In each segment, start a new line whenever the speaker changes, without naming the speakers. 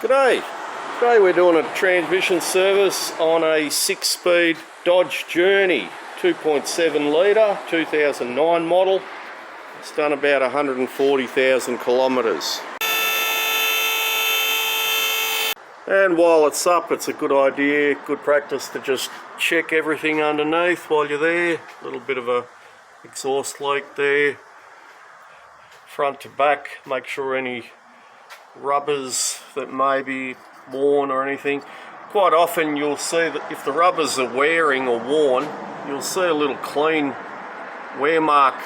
G'day! Today we're doing a transmission service on a 6-speed Dodge Journey, 2.7 litre, 2009 model. It's done about 140,000 kilometres. And while it's up, it's a good idea, good practice to just check everything underneath while you're there. A little bit of a exhaust leak there, front to back, make sure any rubbers that may be worn or anything. Quite often you'll see that if the rubbers are wearing or worn, you'll see a little clean wear mark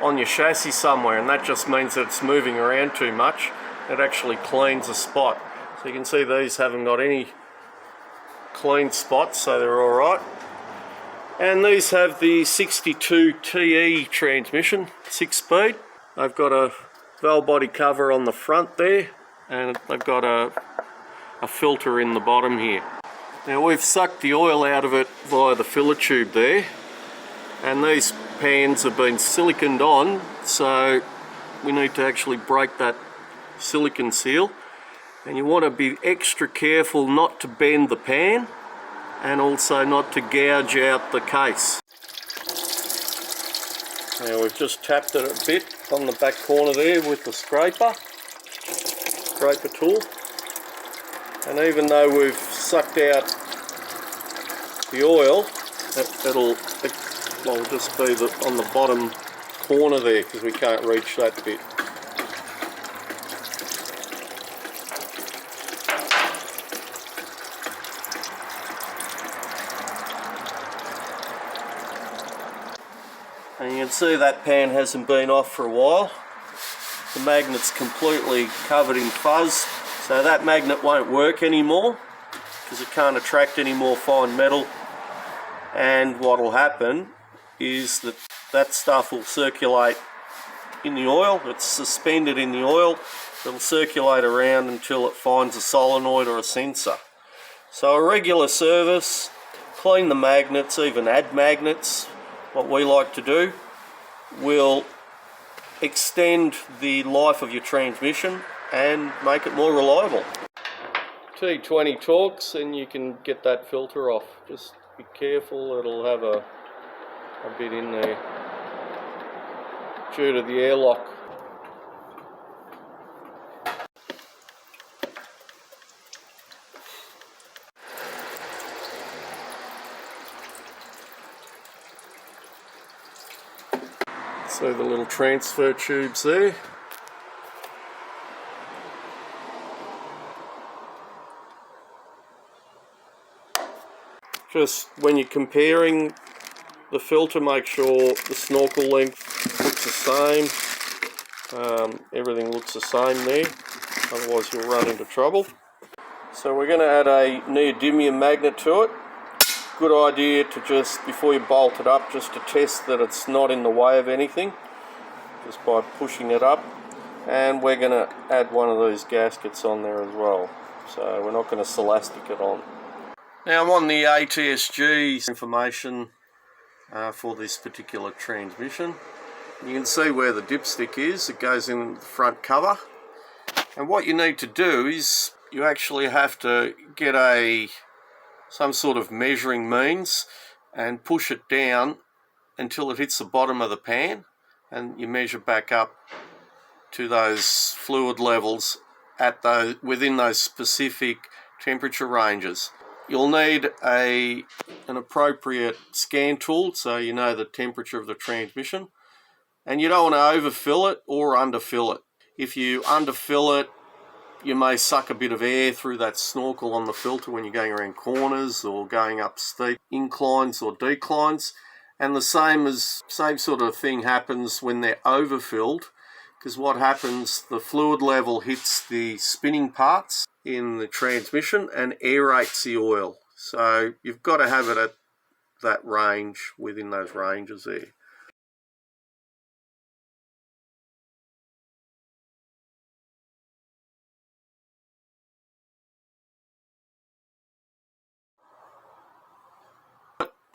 on your chassis somewhere, and that just means that it's moving around too much. It actually cleans a spot. So you can see these haven't got any clean spots, so they're alright. And these have the 62 TE transmission, 6-speed. They've got a valve body cover on the front there, and they've got a filter in the bottom here. Now we've sucked the oil out of it via the filler tube there, and these pans have been siliconed on, so we need to actually break that silicone seal. And you want to be extra careful not to bend the pan, and also not to gouge out the case. Now we've just tapped it a bit on the back corner there with the scraper tool, and even though we've sucked out the oil, it'll just be on the bottom corner there, because we can't reach that bit. And you can see that pan hasn't been off for a while. The magnet's completely covered in fuzz, so that magnet won't work anymore because it can't attract any more fine metal. And what will happen is that stuff will circulate in the oil. It's suspended in the oil. It'll circulate around until it finds a solenoid or a sensor. So a regular service, clean the magnets, even add magnets. What we like to do will extend the life of your transmission and make it more reliable. T20 torques and you can get that filter off. Just be careful, it'll have a bit in there due to the airlock. See the little transfer tubes there. Just when you're comparing the filter, make sure the snorkel length looks the same. Everything looks the same there, otherwise you'll run into trouble. So we're going to add a neodymium magnet to it. Good idea to just, before you bolt it up, just to test that it's not in the way of anything, just by pushing it up. And we're going to add one of these gaskets on there as well, so we're not going to Celastic it on. Now I'm on the ATSG information for this particular transmission. You can see where the dipstick is. It goes in the front cover, and what you need to do is you actually have to get some sort of measuring means and push it down until it hits the bottom of the pan, and you measure back up to those fluid levels within those specific temperature ranges. You'll need an appropriate scan tool so you know the temperature of the transmission, and you don't want to overfill it or underfill it. If you underfill it, you may suck a bit of air through that snorkel on the filter when you're going around corners or going up steep inclines or declines. And the same sort of thing happens when they're overfilled, because what happens, the fluid level hits the spinning parts in the transmission and aerates the oil. So you've got to have it at that range, within those ranges there.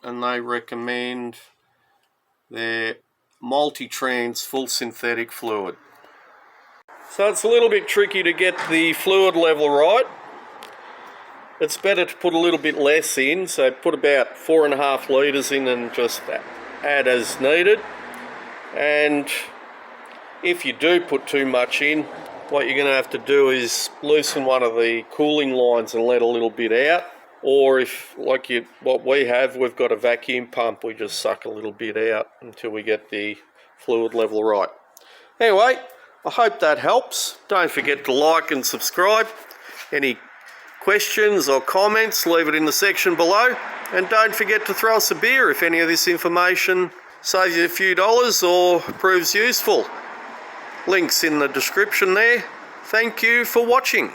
And they recommend their multi-trans full synthetic fluid. So it's a little bit tricky to get the fluid level right. It's better to put a little bit less in, so put about 4.5 litres in and just add as needed. And if you do put too much in, what you're going to have to do is loosen one of the cooling lines and let a little bit out. Or if, like what we have, we've got a vacuum pump, we just suck a little bit out until we get the fluid level right. Anyway, I hope that helps. Don't forget to like and subscribe. Any questions or comments, leave it in the section below. And don't forget to throw us a beer if any of this information saves you a few dollars or proves useful. Links in the description there. Thank you for watching.